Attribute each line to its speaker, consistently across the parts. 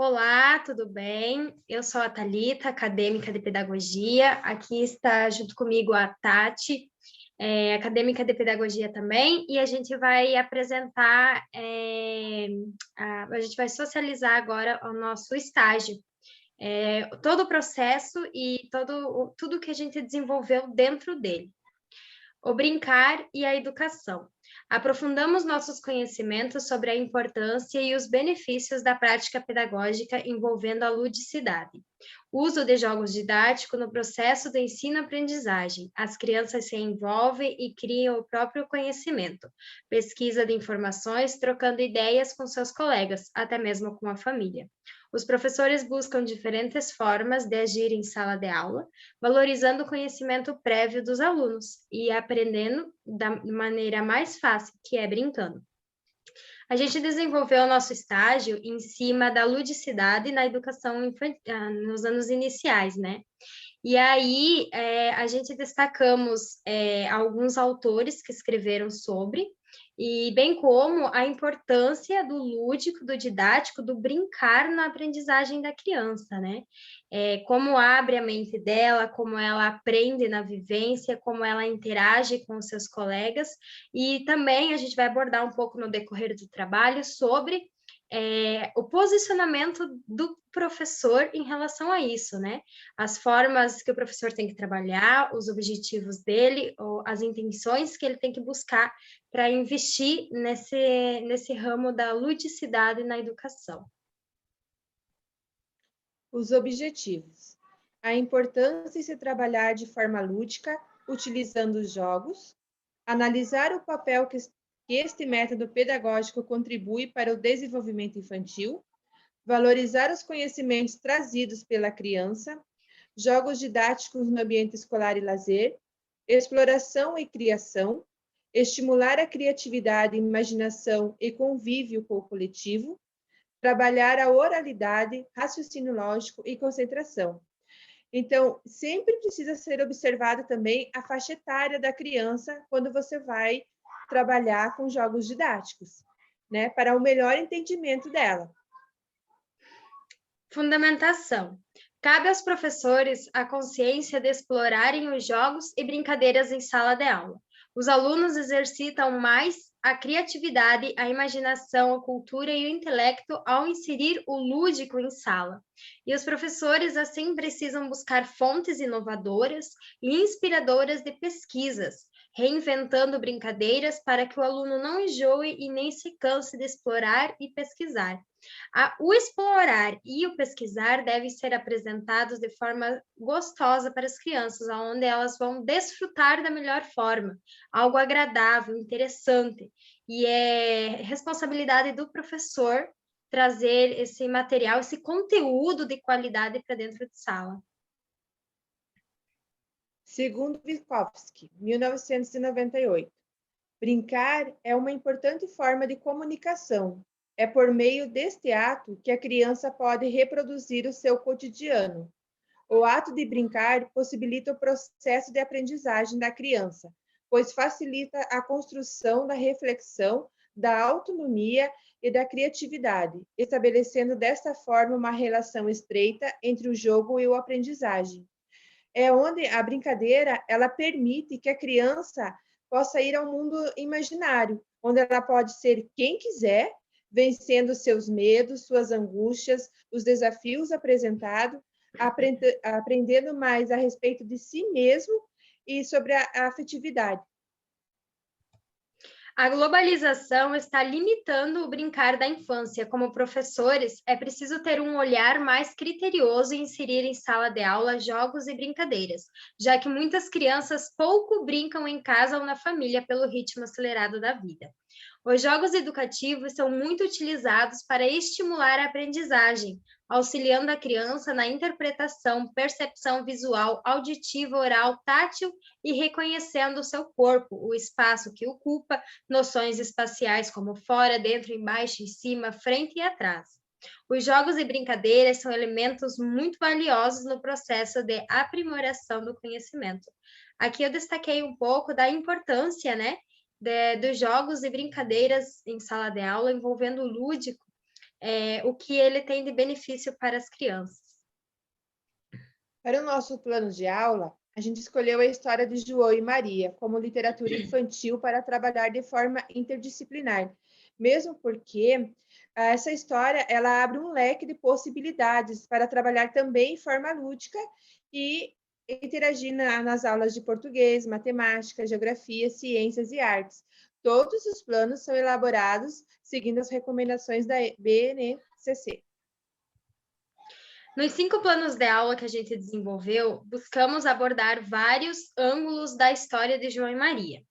Speaker 1: Olá, tudo bem? Eu sou a Thalita, acadêmica de pedagogia. Aqui está junto comigo a Tati, acadêmica de pedagogia também, e a gente vai apresentar, a gente vai socializar agora o nosso estágio, todo o processo e tudo que a gente desenvolveu dentro dele. O brincar e a educação. Aprofundamos nossos conhecimentos sobre a importância e os benefícios da prática pedagógica envolvendo a ludicidade. Uso de jogos didáticos no processo de ensino-aprendizagem. As crianças se envolvem e criam o próprio conhecimento. Pesquisa de informações, trocando ideias com seus colegas, até mesmo com a família. Os professores buscam diferentes formas de agir em sala de aula, valorizando o conhecimento prévio dos alunos e aprendendo da maneira mais fácil, que é brincando. A gente desenvolveu o nosso estágio em cima da ludicidade na educação nos anos iniciais, né? E aí, a gente destacamos alguns autores que escreveram sobre, e bem como a importância do lúdico, do didático, do brincar na aprendizagem da criança, né? Como abre a mente dela, como ela aprende na vivência, como ela interage com os seus colegas, e também a gente vai abordar um pouco no decorrer do trabalho sobre o posicionamento do professor em relação a isso, né? As formas que o professor tem que trabalhar, os objetivos dele, ou as intenções que ele tem que buscar para investir nesse ramo da ludicidade na educação.
Speaker 2: Os objetivos. A importância de se trabalhar de forma lúdica, utilizando os jogos. Analisar o papel que este método pedagógico contribui para o desenvolvimento infantil. Valorizar os conhecimentos trazidos pela criança. Jogos didáticos no ambiente escolar e lazer. Exploração e criação. Estimular a criatividade, imaginação e convívio com o coletivo. Trabalhar a oralidade, raciocínio lógico e concentração. Então, sempre precisa ser observada também a faixa etária da criança quando você vai trabalhar com jogos didáticos, né? Para o melhor entendimento dela.
Speaker 1: Fundamentação. Cabe aos professores a consciência de explorarem os jogos e brincadeiras em sala de aula. Os alunos exercitam mais a criatividade, a imaginação, a cultura e o intelecto ao inserir o lúdico em sala. E os professores, assim, precisam buscar fontes inovadoras e inspiradoras de pesquisas, reinventando brincadeiras para que o aluno não enjoe e nem se canse de explorar e pesquisar. O explorar e o pesquisar devem ser apresentados de forma gostosa para as crianças, onde elas vão desfrutar da melhor forma, algo agradável, interessante. E é responsabilidade do professor trazer esse material, esse conteúdo de qualidade para dentro de sala.
Speaker 2: Segundo Vygotsky, 1998, brincar é uma importante forma de comunicação. É por meio deste ato que a criança pode reproduzir o seu cotidiano. O ato de brincar possibilita o processo de aprendizagem da criança, pois facilita a construção da reflexão, da autonomia e da criatividade, estabelecendo desta forma uma relação estreita entre o jogo e a aprendizagem. É onde a brincadeira ela permite que a criança possa ir ao mundo imaginário, onde ela pode ser quem quiser, vencendo seus medos, suas angústias, os desafios apresentados, aprendendo mais a respeito de si mesmo e sobre a afetividade.
Speaker 1: A globalização está limitando o brincar da infância. Como professores, é preciso ter um olhar mais criterioso e inserir em sala de aula jogos e brincadeiras, já que muitas crianças pouco brincam em casa ou na família pelo ritmo acelerado da vida. Os jogos educativos são muito utilizados para estimular a aprendizagem, auxiliando a criança na interpretação, percepção visual, auditiva, oral, tátil e reconhecendo o seu corpo, o espaço que ocupa, noções espaciais como fora, dentro, embaixo, em cima, frente e atrás. Os jogos e brincadeiras são elementos muito valiosos no processo de aprimoração do conhecimento. Aqui eu destaquei um pouco da importância, né, dos jogos e brincadeiras em sala de aula envolvendo o lúdico, o que ele tem de benefício para as crianças.
Speaker 2: Para o nosso plano de aula, a gente escolheu a história de João e Maria como literatura infantil para trabalhar de forma interdisciplinar, mesmo porque essa história ela abre um leque de possibilidades para trabalhar também em forma lúdica e interagir nas aulas de português, matemática, geografia, ciências e artes. Todos os planos são elaborados seguindo as recomendações da BNCC.
Speaker 1: Nos 5 planos de aula que a gente desenvolveu, buscamos abordar vários ângulos da história de João e Maria.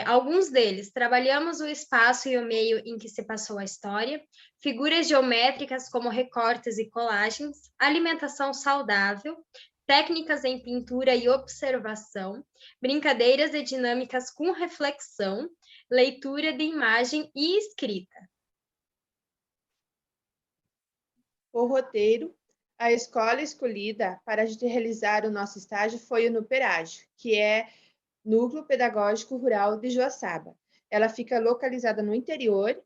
Speaker 1: Alguns deles, trabalhamos o espaço e o meio em que se passou a história, figuras geométricas como recortes e colagens, alimentação saudável, técnicas em pintura e observação, brincadeiras e dinâmicas com reflexão, leitura de imagem e escrita.
Speaker 2: O roteiro, a escola escolhida para a gente realizar o nosso estágio foi o Nuperágio, que é Núcleo Pedagógico Rural de Joaçaba. Ela fica localizada no interior.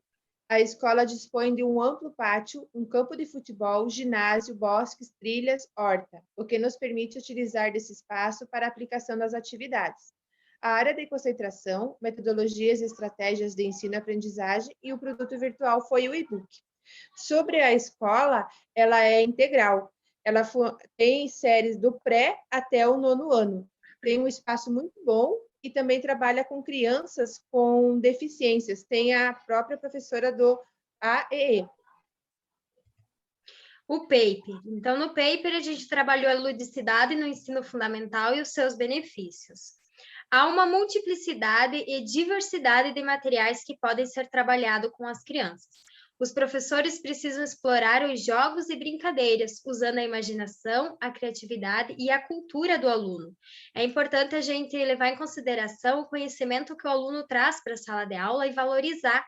Speaker 2: A escola dispõe de um amplo pátio, um campo de futebol, ginásio, bosques, trilhas, horta, o que nos permite utilizar desse espaço para a aplicação das atividades. A área de concentração, metodologias e estratégias de ensino-aprendizagem e o produto virtual foi o e-book. Sobre a escola, ela é integral. Ela tem séries do pré até o 9º ano. Tem um espaço muito bom e também trabalha com crianças com deficiências. Tem a própria professora do AEE.
Speaker 1: O paper. Então, no paper, a gente trabalhou a ludicidade no ensino fundamental e os seus benefícios. Há uma multiplicidade e diversidade de materiais que podem ser trabalhados com as crianças. Os professores precisam explorar os jogos e brincadeiras, usando a imaginação, a criatividade e a cultura do aluno. É importante a gente levar em consideração o conhecimento que o aluno traz para a sala de aula e valorizar.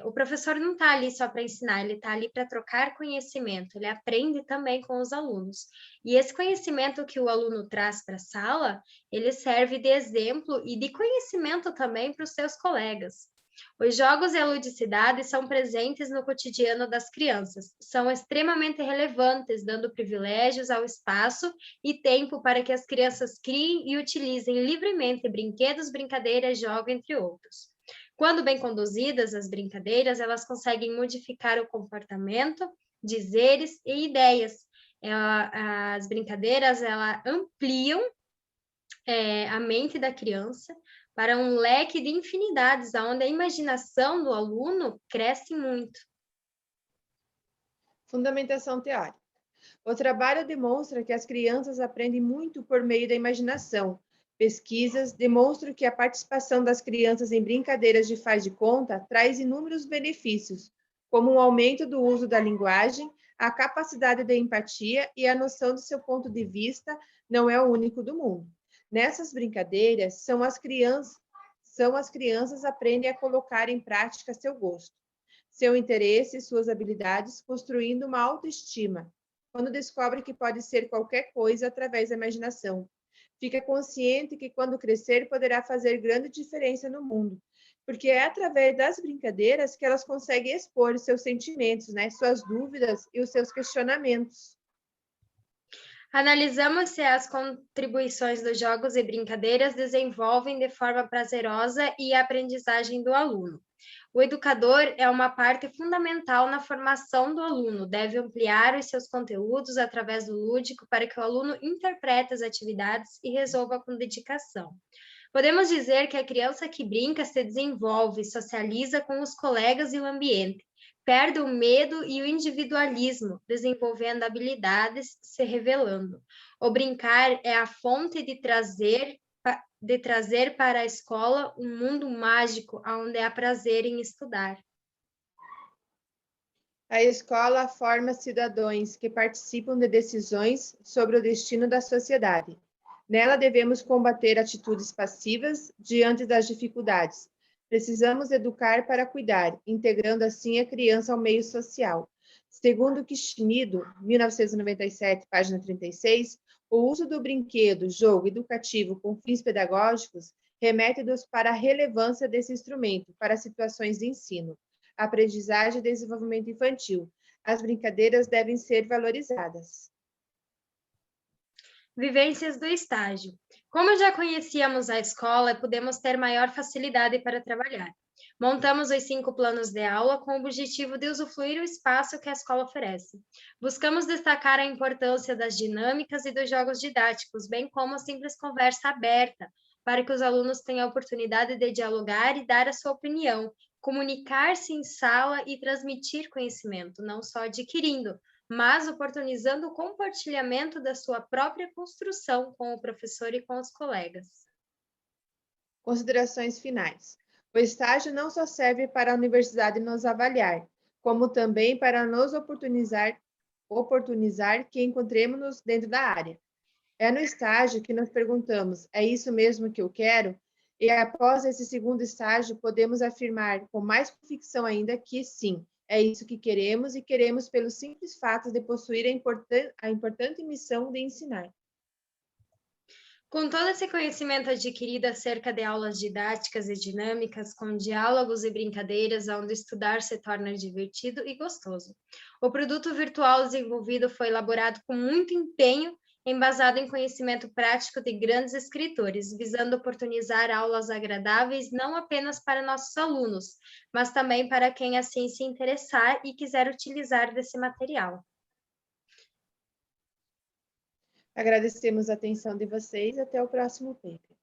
Speaker 1: O professor não está ali só para ensinar, ele está ali para trocar conhecimento, ele aprende também com os alunos. E esse conhecimento que o aluno traz para a sala, ele serve de exemplo e de conhecimento também para os seus colegas. Os jogos e a ludicidade são presentes no cotidiano das crianças, são extremamente relevantes, dando privilégios ao espaço e tempo para que as crianças criem e utilizem livremente brinquedos, brincadeiras, jogos, entre outros. Quando bem conduzidas as brincadeiras, elas conseguem modificar o comportamento, dizeres e ideias. As brincadeiras, elas ampliam a mente da criança para um leque de infinidades, onde a imaginação do aluno cresce muito.
Speaker 2: Fundamentação teórica. O trabalho demonstra que as crianças aprendem muito por meio da imaginação. Pesquisas demonstram que a participação das crianças em brincadeiras de faz de conta traz inúmeros benefícios, como um aumento do uso da linguagem, a capacidade de empatia e a noção de seu ponto de vista não é o único do mundo. Nessas brincadeiras, as crianças aprendem a colocar em prática seu gosto, seu interesse e suas habilidades, construindo uma autoestima, quando descobre que pode ser qualquer coisa através da imaginação. Fica consciente que, quando crescer, poderá fazer grande diferença no mundo, porque é através das brincadeiras que elas conseguem expor seus sentimentos, suas dúvidas e os seus questionamentos.
Speaker 1: Analisamos se as contribuições dos jogos e brincadeiras desenvolvem de forma prazerosa e a aprendizagem do aluno. O educador é uma parte fundamental na formação do aluno, deve ampliar os seus conteúdos através do lúdico para que o aluno interprete as atividades e resolva com dedicação. Podemos dizer que a criança que brinca se desenvolve, socializa com os colegas e o ambiente, perde o medo e o individualismo, desenvolvendo habilidades, se revelando. O brincar é a fonte de trazer para a escola um mundo mágico, onde há prazer em estudar.
Speaker 2: A escola forma cidadãos que participam de decisões sobre o destino da sociedade. Nela devemos combater atitudes passivas diante das dificuldades. Precisamos educar para cuidar, integrando assim a criança ao meio social. Segundo Kishimoto, 1997, página 36, o uso do brinquedo, jogo educativo com fins pedagógicos remete-nos para a relevância desse instrumento para situações de ensino. aprendizagem e desenvolvimento infantil. As brincadeiras devem ser valorizadas.
Speaker 1: Vivências do estágio. Como já conhecíamos a escola, pudemos ter maior facilidade para trabalhar. Montamos os 5 planos de aula com o objetivo de usufruir o espaço que a escola oferece. Buscamos destacar a importância das dinâmicas e dos jogos didáticos, bem como a simples conversa aberta, para que os alunos tenham a oportunidade de dialogar e dar a sua opinião, comunicar-se em sala e transmitir conhecimento, não só adquirindo, mas oportunizando o compartilhamento da sua própria construção com o professor e com os colegas.
Speaker 2: Considerações finais. O estágio não só serve para a universidade nos avaliar, como também para nos oportunizar que encontremos-nos dentro da área. É no estágio que nos perguntamos, é isso mesmo que eu quero? E após esse segundo estágio, podemos afirmar com mais convicção ainda que sim, é isso que queremos e queremos pelo simples fato de possuir a importante missão de ensinar.
Speaker 1: Com todo esse conhecimento adquirido acerca de aulas didáticas e dinâmicas, com diálogos e brincadeiras, onde estudar se torna divertido e gostoso. O produto virtual desenvolvido foi elaborado com muito empenho, embasado em conhecimento prático de grandes escritores, visando oportunizar aulas agradáveis não apenas para nossos alunos, mas também para quem assim se interessar e quiser utilizar desse material.
Speaker 2: Agradecemos a atenção de vocês e até o próximo paper.